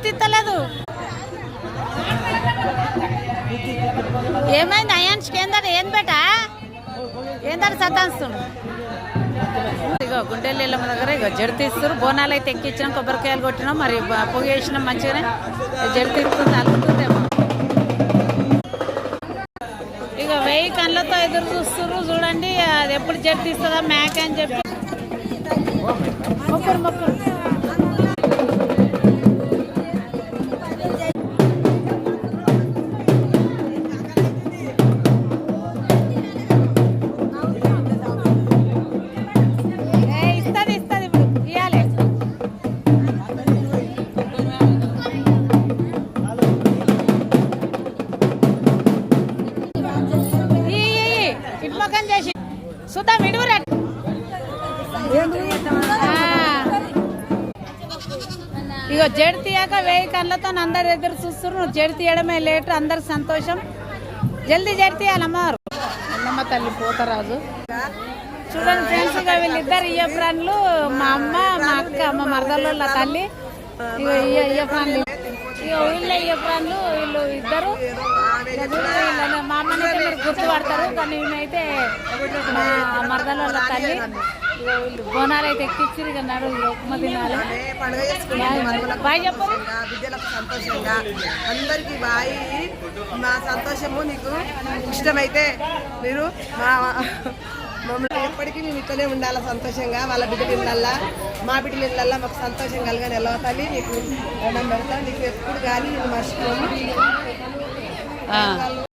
గుర్తిత్తలేదు. ఏమైంది అయాన్స్కి? ఏం బేటా ఏందట సతాన్స్తుండు. ఇగో గుండెలు ఇళ్ళ దగ్గర ఇగో జడి తీస్తారు. బోనాలు అయితే ఎక్కించినాం, కొబ్బరికాయలు కొట్టినాం, మరి పొగ వేసినాం మంచిగానే. జడి తీస్తుంది, అలుగుతుందేమో. ఇక 1000 కళ్ళతో ఎదురు చూస్తున్నారు. చూడండి అది ఎప్పుడు జడి తీస్తుందా మేక అని చెప్పి మొక్కురు. చేసి చూద్దాం విడుగురా. ఇగో జడి తీయక 1000 కళ్ళతో అందరు ఎదురు చూస్తున్నారు. జడి తీయడమే లేట్, అందరు సంతోషం. జల్దీ జడి తీయాలమ్మవారు. అన్నమ్మ తల్లి పోతరాజు చూడండి ఫ్రెండ్స్. ఇక వీళ్ళిద్దరు ఇయ్యప్రాన్లు, మా అమ్మ మా అక్క మా మరదల తల్లి. ఇగో ఇయ్యప్రాన్లు, ఇక వీళ్ళ ఇయ్యప్రాన్లు వీళ్ళు ఇద్దరు. మా అమ్మనైతే మీరు గుర్తుపడతారు, కానీ ఈమెయితే మా మరదల తల్లి. బోనాలు అయితే ఎక్కించారు. ఇక నడు ఉప్మా తినాలి. బాయ్ చెప్పరు. బిడ్డలకు సంతోషంగా అందరికి బాయ్. మా సంతోషము నీకు ఇష్టమైతే మీరు మమ్మల్ని ఎప్పటికీ మేము ఇట్లనే ఉండాలి సంతోషంగా. వాళ్ళ బిడ్డల ఇళ్ళల్లా మా బిడ్డల ఇళ్ళల్లా మాకు సంతోషం కలగాలి. వెళ్ళవాలి నీకు దండం పెడతాం. నీకు ఎప్పుడు కానీ నేను మర్చిపోను.